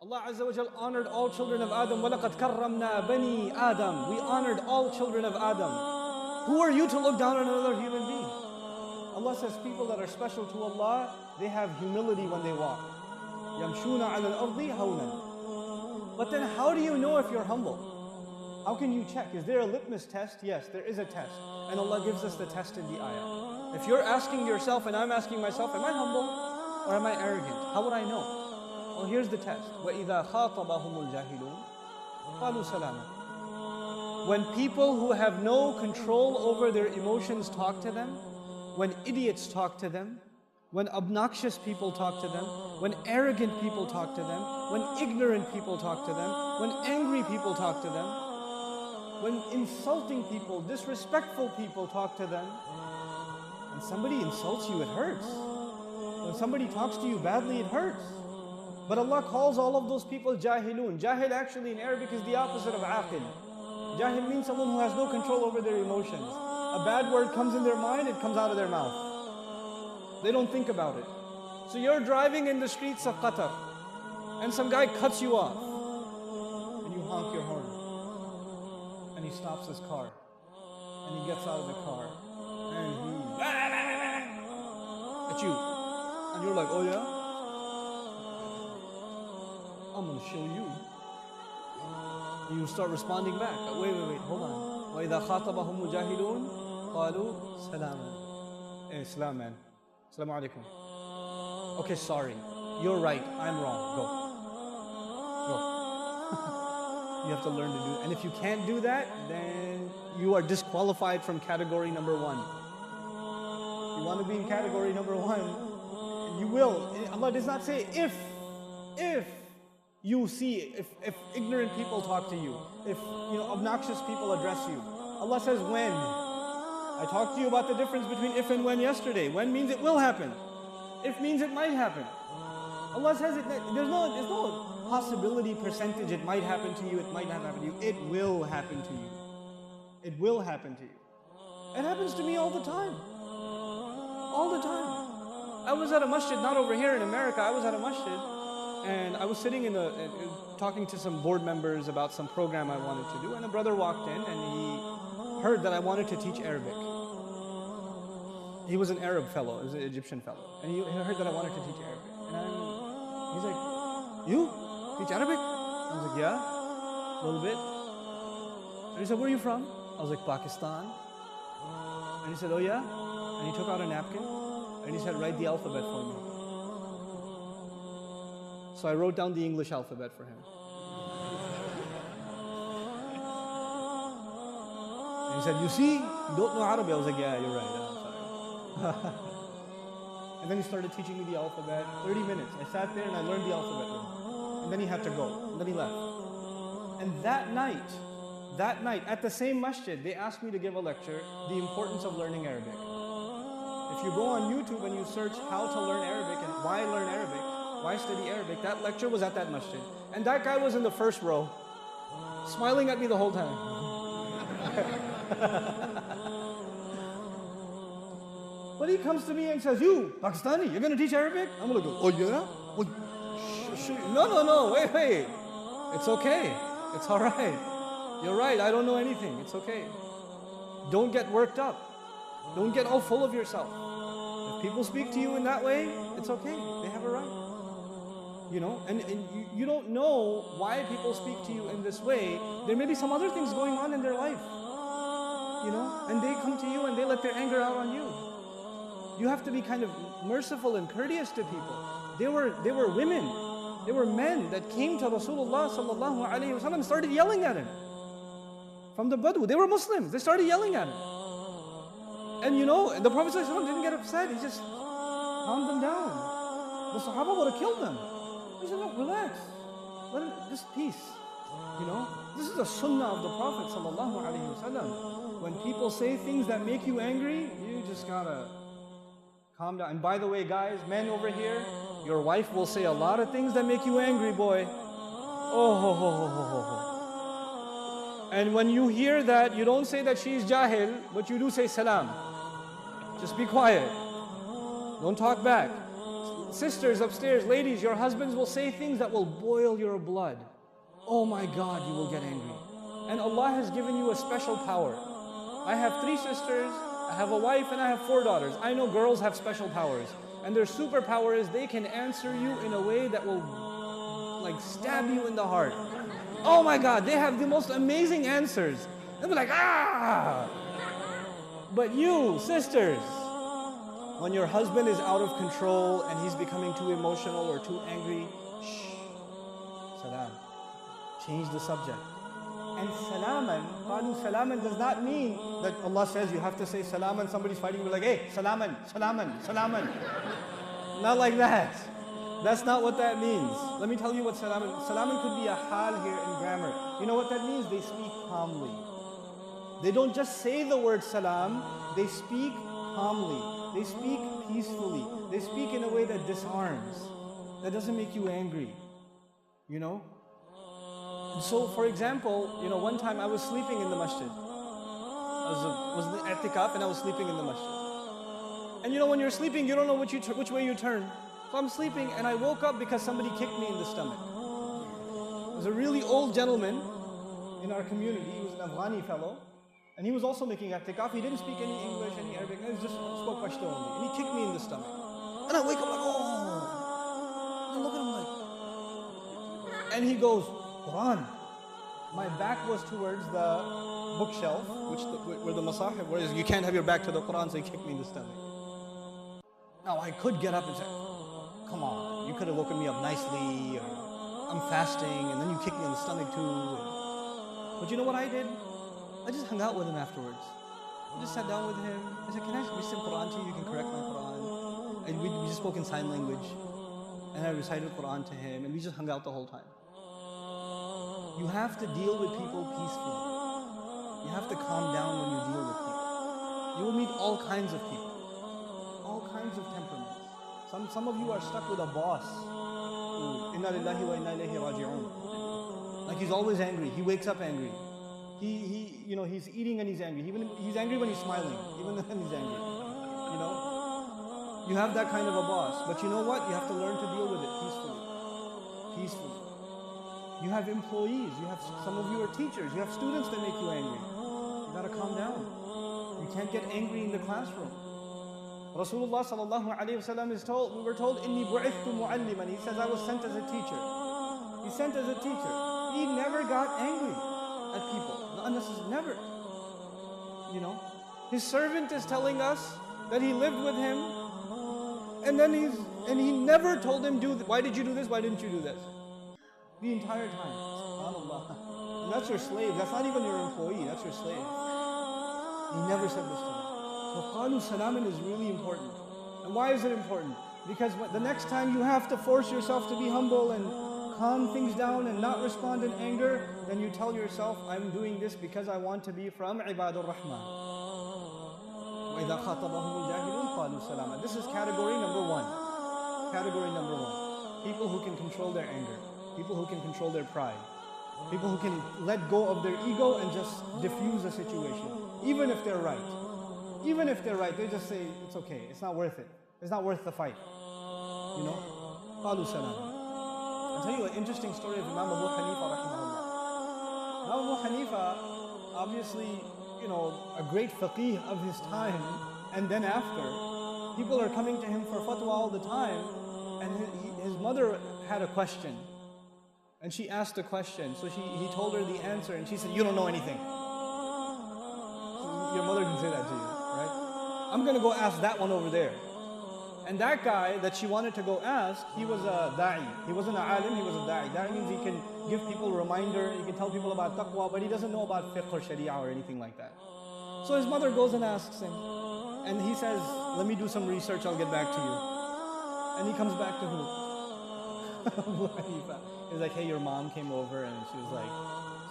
Allah Azza wa Jal honored all children of Adam. وَلَقَدْ كَرَّمْنَا بَنِي Adam. We honored all children of Adam. Who are you to look down on another human being? Allah says people that are special to Allah, they have humility when they walk. يَمْشُونَ عَلَى الْأَرْضِ هَوْنًا. But then how do you know if you're humble? How can you check? Is there a litmus test? Yes, there is a test. And Allah gives us the test in the ayah. If you're asking yourself and I'm asking myself, am I humble or am I arrogant? How would I know? Well, here's the test. وَإِذَا خَاطَبَهُمُ الْجَاهِلُونَ قَالُوا سَلَامًا. When people who have no control over their emotions talk to them, when idiots talk to them, when obnoxious people talk to them, when arrogant people talk to them, when ignorant people talk to them, when angry people talk to them, when insulting people, disrespectful people talk to them, when somebody insults you, it hurts. When somebody talks to you badly, it hurts. But Allah calls all of those people jahilun. Jahil actually in Arabic is the opposite of aqil. Jahil means someone who has no control over their emotions. A bad word comes in their mind, it comes out of their mouth. They don't think about it. So you're driving in the streets of Qatar and some guy cuts you off and you honk your horn. And he stops his car and he gets out of the car and he at you and you're like, oh yeah? I'm going to show you. And you start responding back. Wait, hold on. وَإِذَا خَاطَبَهُمُ الْجَاهِلُونَ قَالُوا سَلَامًا. Hey, salam man. Assalamu alaikum. Okay, sorry. You're right. I'm wrong. Go. You have to learn to do it. And if you can't do that, then you are disqualified from category number 1. You want to be in category number 1, you will. Allah does not say if you see, if ignorant people talk to you, if obnoxious people address you. Allah says when. I talked to you about the difference between if and when yesterday. When means it will happen. If means it might happen. Allah says there's no possibility percentage it might happen to you, it might not happen to you. It will happen to you. It will happen to you. It happens to me all the time. All the time. I was at a masjid, not over here in America, I was at a masjid and I was sitting talking to some board members about some program I wanted to do, and a brother walked in and he heard that I wanted to teach Arabic. He was an Arab fellow, he was an Egyptian fellow, and he heard that I wanted to teach Arabic. And he's like, you teach Arabic? I was like, yeah, a little bit. And he said, where are you from? I was like, Pakistan. And he said, oh yeah? And he took out a napkin and he said, write the alphabet for me. So I wrote down the English alphabet for him. And he said, you see, you don't know Arabic. I was like, yeah, you're right. Sorry. And then he started teaching me the alphabet. 30 minutes. I sat there and I learned the alphabet with him. And then he had to go. And then he left. And that night, at the same masjid, they asked me to give a lecture, the importance of learning Arabic. If you go on YouTube and you search how to learn Arabic and why learn Arabic, why study Arabic, that lecture was at that masjid. And that guy was in the first row, smiling at me the whole time. But he comes to me and says, you, Pakistani, you're going to teach Arabic? I'm going to go, oh yeah? Well, no, wait. It's okay. It's all right. You're right, I don't know anything. It's okay. Don't get worked up. Don't get all full of yourself. If people speak to you in that way, it's okay. They have a right. And you don't know why people speak to you in this way. There may be some other things going on in their life. And they come to you and they let their anger out on you. You have to be kind of merciful and courteous to people. They were women. They were men that came to Rasulullah sallallahu alaihi wasallam and started yelling at him. From the Badu. They were Muslims. They started yelling at him. And the Prophet ﷺ didn't get upset. He just calmed them down. The Sahaba would have killed them. He said, no, relax. Let it, just peace. This is the sunnah of the Prophet ﷺ. When people say things that make you angry, you just gotta calm down. And by the way, guys, men over here, your wife will say a lot of things that make you angry, boy. Oh, ho, ho, ho, ho, ho, ho. And when you hear that, you don't say that she's jahil, but you do say salam. Just be quiet. Don't talk back. Sisters upstairs, ladies, your husbands will say things that will boil your blood. Oh my God, you will get angry. And Allah has given you a special power. I have 3 sisters, I have a wife, and I have 4 daughters. I know girls have special powers. And their superpower is they can answer you in a way that will like stab you in the heart. Oh my God, they have the most amazing answers. They'll be like, ah! But you, sisters, when your husband is out of control and he's becoming too emotional or too angry, shh, salam. Change the subject. And salaman, qalu salaman does not mean that Allah says you have to say salaman, somebody's fighting, you're like, hey, salaman, salaman, salaman. Not like that. That's not what that means. Let me tell you what salaman. Salaman could be a hal here in grammar. You know what that means? They speak calmly. They don't just say the word salam, they speak calmly. They speak peacefully. They speak in a way that disarms. That doesn't make you angry. You know? So, for example, one time I was sleeping in the masjid. I was in i'tikaf and I was sleeping in the masjid. And when you're sleeping, you don't know which way you turn. So I'm sleeping and I woke up because somebody kicked me in the stomach. It was a really old gentleman in our community. He was an Afghani fellow. And he was also making i'tikaf. He didn't speak any English, any Arabic. He just spoke Pashto only. And he kicked me in the stomach. And I wake up like, oh. And I look at him like. And he goes, Quran. My back was towards the bookshelf, where the masahib, where you can't have your back to the Quran, so he kicked me in the stomach. Now I could get up and say, come on, you could have woken me up nicely, or I'm fasting, and then you kicked me in the stomach too. But you know what I did? I just hung out with him afterwards. I just sat down with him. I said, can I recite Quran to you? You can correct my Quran. And we just spoke in sign language. And I recited Quran to him, and we just hung out the whole time. You have to deal with people peacefully. You have to calm down when you deal with people. You will meet all kinds of people. All kinds of temperaments. Some of you are stuck with a boss. Inna lillahi wa inna ilayhi raji'un. Like he's always angry. He wakes up angry. He's eating and he's angry. He's angry when he's smiling, even when he's angry. You have that kind of a boss. But you know what? You have to learn to deal with it peacefully. Peacefully. You have employees. Some of you are teachers. You have students that make you angry. You gotta calm down. You can't get angry in the classroom. Rasulullah sallallahu alayhi wa sallam we were told, Inni bu'ithtu mu'alliman. He says, I was sent as a teacher. He's sent as a teacher. He never got angry at people. Never. His servant is telling us that he lived with him, and then he never told him, why did you do this? Why didn't you do this? The entire time. SubhanAllah. And that's your slave. That's not even your employee. That's your slave. He never said this to me. So qalu salaman is really important. And why is it important? Because the next time you have to force yourself to be humble and calm things down and not respond in anger, then you tell yourself, I'm doing this because I want to be from Ibadur Rahman. وَإِذَا خَاطَبَهُمُ الْجَاهِلُونَ قَالُوا سَلَامًا. This is category number 1. Category number 1. People who can control their anger. People who can control their pride. People who can let go of their ego and just diffuse a situation. Even if they're right. Even if they're right, they just say, it's okay, it's not worth it. It's not worth the fight. قَالُوا سَلَامًا. I'll tell you an interesting story of Imam Abu Hanifa rahimahullah. Imam Abu Hanifa, obviously, a great faqih of his time, and then after, people are coming to him for fatwa all the time, and his mother had a question. And she asked a question, so he told her the answer, and she said, you don't know anything. Your mother can say that to you, right? I'm going to go ask that one over there. And that guy that she wanted to go ask, he was a da'i. He wasn't an alim, he was a da'i. Da'i means he can give people a reminder, he can tell people about taqwa, but he doesn't know about fiqh or sharia or anything like that. So his mother goes and asks him. And he says, let me do some research, I'll get back to you. And he comes back to who? Abu Hanifa. He's like, hey, your mom came over and she was like,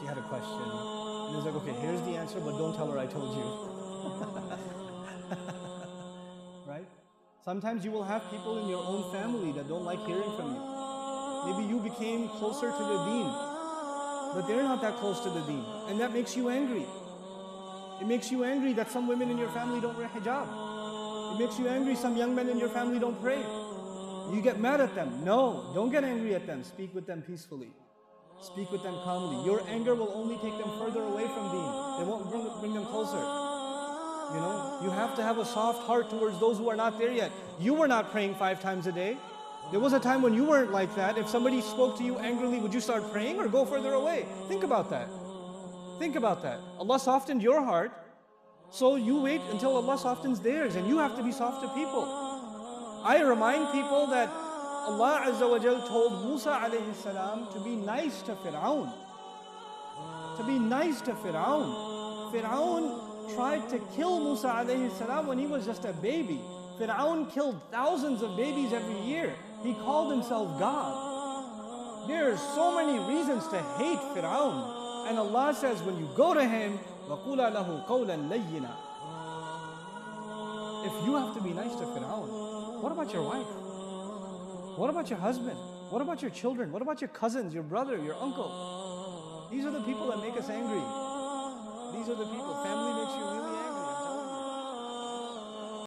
she had a question. And he's like, okay, here's the answer, but don't tell her I told you. Right? Sometimes you will have people in your own family that don't like hearing from you. Maybe you became closer to the deen, but they're not that close to the deen. And that makes you angry. It makes you angry that some women in your family don't wear hijab. It makes you angry some young men in your family don't pray. You get mad at them. No, don't get angry at them. Speak with them peacefully. Speak with them calmly. Your anger will only take them further away from deen. It won't bring them closer. You know, you have to have a soft heart towards those who are not there yet. You were not praying 5 times a day. There was a time when you weren't like that. If somebody spoke to you angrily, would you start praying or go further away? Think about that. Think about that. Allah softened your heart, so you wait until Allah softens theirs, and you have to be soft to people. I remind people that Allah Azza wa Jal told Musa alayhi salam to be nice to Fir'aun. To be nice to Fir'aun. Fir'aun tried to kill Musa alayhi salam when he was just a baby. Fir'aun killed thousands of babies every year. He called himself God. There are so many reasons to hate Fir'aun. And Allah says when you go to him, وَقُولَ لَهُ قَوْلًا لَيِّنًا. If you have to be nice to Fir'aun, what about your wife? What about your husband? What about your children? What about your cousins, your brother, your uncle? These are the people that make us angry. These are the people. Family makes you really